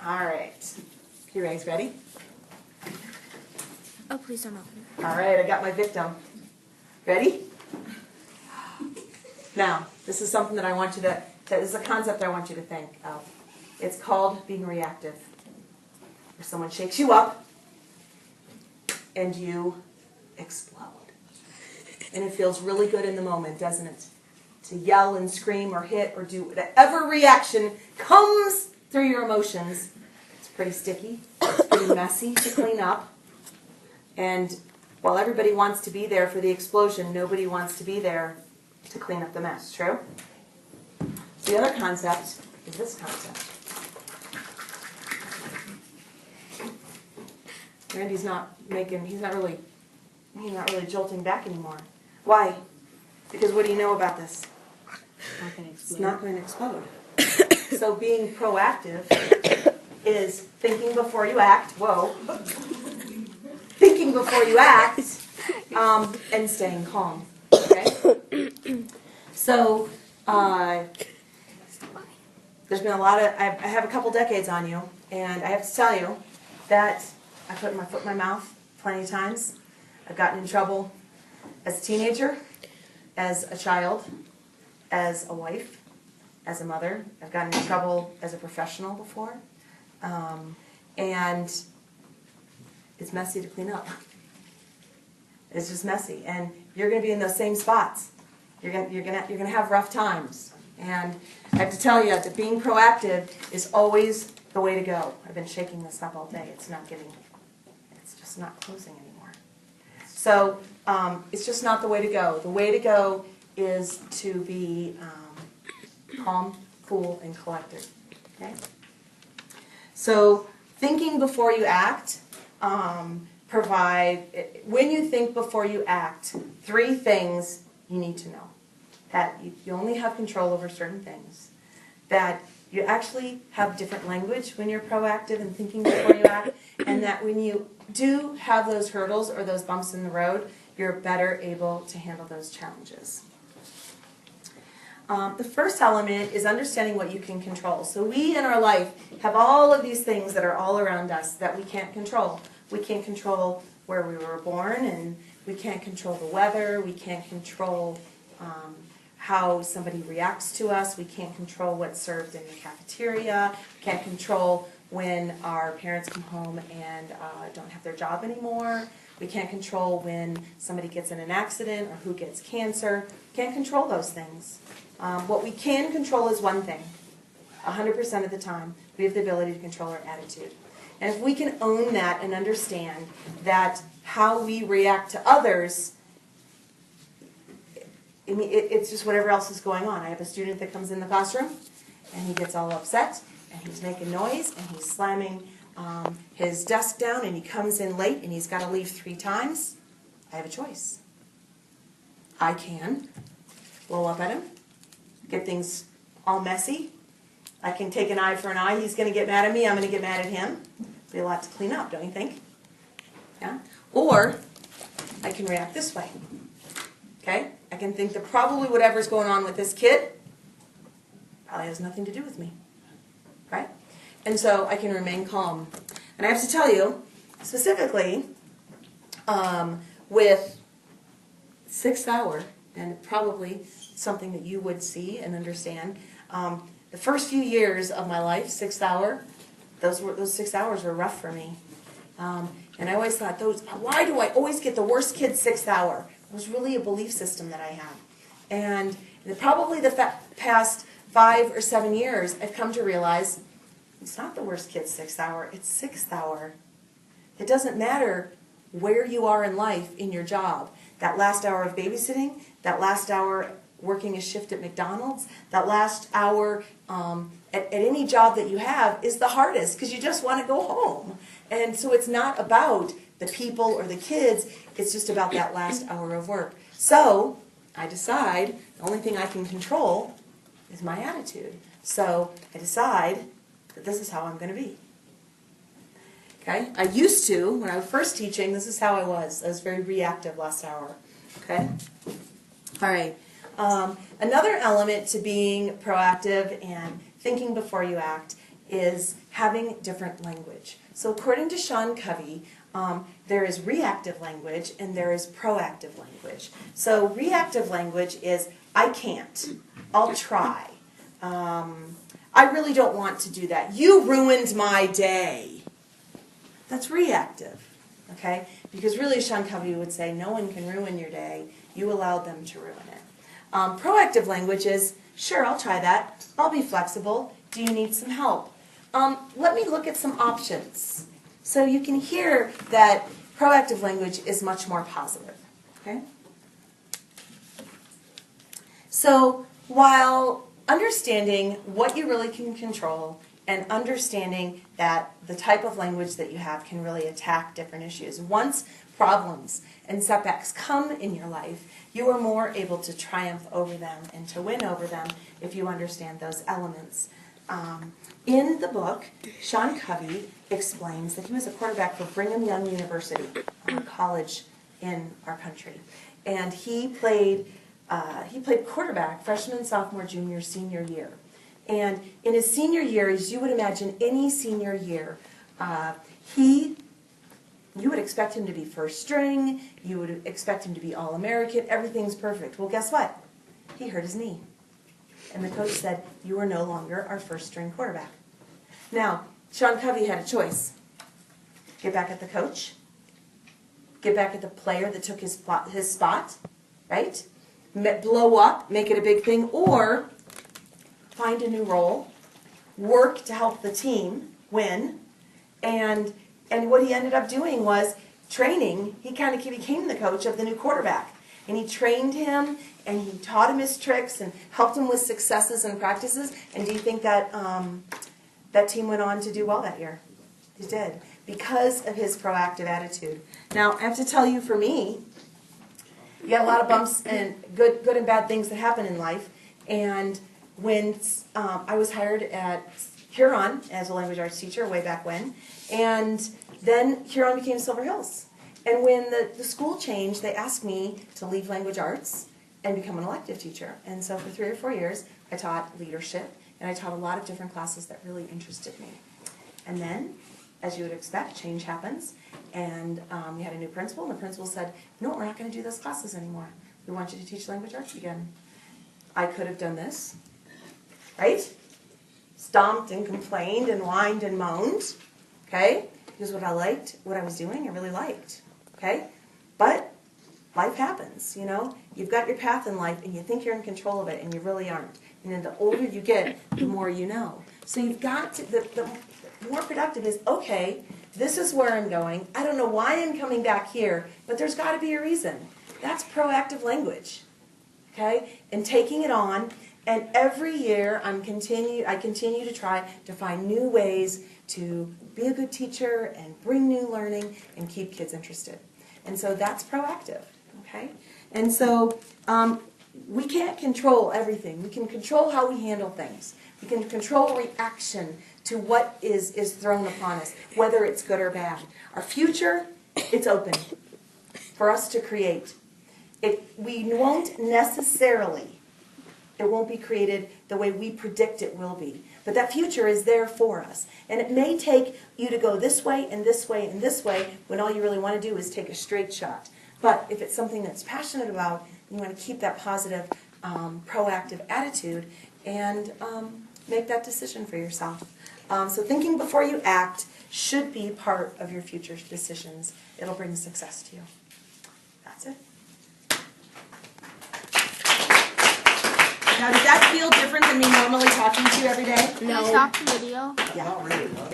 All right. You guys ready? Oh, please don't open it. All right, I got my victim. Ready? Now, this is something that I want you to, this is a concept I want you to think of. It's called being reactive. Where someone shakes you up and you explode. And it feels really good in the moment, doesn't it? To yell and scream or hit or do whatever reaction comes through your emotions. It's pretty sticky, it's pretty messy to clean up. And while everybody wants to be there for the explosion, nobody wants to be there to clean up the mess. True? The other concept is this concept. Randy's not really jolting back anymore. Why? Because what do you know about this? It's not going to explode. So being proactive is thinking before you act. Whoa. Thinking before you act, and staying calm. Okay? So, there's been a lot of, I have a couple decades on you, and I have to tell you that I put my foot in my mouth plenty of times. I've gotten in trouble as a teenager, as a child, as a wife, as a mother. I've gotten in trouble as a professional before. And it's messy to clean up. It's just messy, and you're going to be in those same spots. You're going to have rough times, and I have to tell you that being proactive is always the way to go. I've been shaking this up all day. It's just not closing anymore. So it's just not the way to go. The way to go is to be calm, cool, and collected. Okay. So thinking before you act. When you think before you act, 3 things you need to know. That you only have control over certain things. That you actually have different language when you're proactive and thinking before you act. And that when you do have those hurdles or those bumps in the road, you're better able to handle those challenges. The first element is understanding what you can control. So we in our life have all of these things that are all around us that we can't control. We can't control where we were born, and we can't control the weather. We can't control how somebody reacts to us. We can't control what's served in the cafeteria. We can't control when our parents come home and don't have their job anymore. We can't control when somebody gets in an accident or who gets cancer. We can't control those things. What we can control is one thing. 100% of the time, we have the ability to control our attitude. And if we can own that and understand that how we react to others, I mean, it's just whatever else is going on. I have a student that comes in the classroom, and he gets all upset, and he's making noise, and he's slamming his desk down, and he comes in late, and he's got to leave 3 times. I have a choice. I can blow up at him, get things all messy. I can take an eye for an eye. He's going to get mad at me. I'm going to get mad at him. Be a lot to clean up, don't you think? Yeah. Or I can react this way. Okay? I can think that probably whatever's going on with this kid probably has nothing to do with me. Right? And so I can remain calm. And I have to tell you, specifically, with 6th hour, and probably something that you would see and understand, the first few years of my life, 6th hour, those 6 hours were rough for me. And I always thought, why do I always get the worst kids 6th hour? It was really a belief system that I had. And probably the past 5 or 7 years, I've come to realize it's not the worst kids 6th hour, it's 6th hour. It doesn't matter where you are in life, in your job. That last hour of babysitting, that last hour working a shift at McDonald's, that last hour at any job that you have is the hardest because you just want to go home. And so it's not about the people or the kids, it's just about that last hour of work. So I decide the only thing I can control is my attitude. So I decide that this is how I'm going to be. Okay? I used to, when I was first teaching, this is how I was. I was very reactive last hour. Okay? All right. Another element to being proactive and thinking before you act is having different language. So according to Sean Covey, there is reactive language and there is proactive language. So reactive language is, I can't, I'll try. I really don't want to do that. You ruined my day. That's reactive, okay? Because really Sean Covey would say, no one can ruin your day. You allowed them to ruin it. Proactive language is, sure, I'll try that. I'll be flexible. Do you need some help? Let me look at some options. So you can hear that proactive language is much more positive, okay? So while understanding what you really can control and understanding that the type of language that you have can really attack different issues, once problems and setbacks come in your life, you are more able to triumph over them and to win over them if you understand those elements. In the book, Sean Covey explains that he was a quarterback for Brigham Young University, a college in our country. And he played quarterback freshman, sophomore, junior, senior year. And in his senior year, as you would imagine any senior year, you would expect him to be first string, you would expect him to be All-American, everything's perfect. Well, guess what? He hurt his knee. And the coach said, you are no longer our first string quarterback. Now, Sean Covey had a choice. Get back at the coach, get back at the player that took his spot, right? Blow up, make it a big thing, or find a new role, work to help the team win, and what he ended up doing was training. He kind of became the coach of the new quarterback. And he trained him, and he taught him his tricks, and helped him with successes and practices. And do you think that that team went on to do well that year? They did, because of his proactive attitude. Now, I have to tell you, for me, you got a lot of bumps and good and bad things that happen in life. And when I was hired at Huron as a language arts teacher way back when, and then Huron became Silver Hills. And when the school changed, they asked me to leave language arts and become an elective teacher. And so for 3 or 4 years, I taught leadership, and I taught a lot of different classes that really interested me. And then, as you would expect, change happens, and we had a new principal, and the principal said, no, we're not going to do those classes anymore. We want you to teach language arts again. I could have done this, right? Stomped and complained and whined and moaned, okay? Because what I liked, what I was doing, I really liked, okay? But life happens, you know? You've got your path in life, and you think you're in control of it, and you really aren't. And then the older you get, the more you know. So you've got to, the more productive is, okay, this is where I'm going. I don't know why I'm coming back here, but there's got to be a reason. That's proactive language, okay? And taking it on, and every year I continue to try to find new ways to be a good teacher and bring new learning and keep kids interested. And so that's proactive, okay? And so we can't control everything. We can control how we handle things. We can control reaction to what is thrown upon us, whether it's good or bad. Our future, it's open for us to create. We won't necessarily, it won't be created the way we predict it will be. But that future is there for us. And it may take you to go this way and this way and this way when all you really want to do is take a straight shot. But if it's something that's passionate about, you want to keep that positive, proactive attitude and make that decision for yourself. So thinking before you act should be part of your future decisions. It'll bring success to you. That's it. Now, does that feel different than me normally talking to you every day? No. Can you stop the video? Yeah. Not really.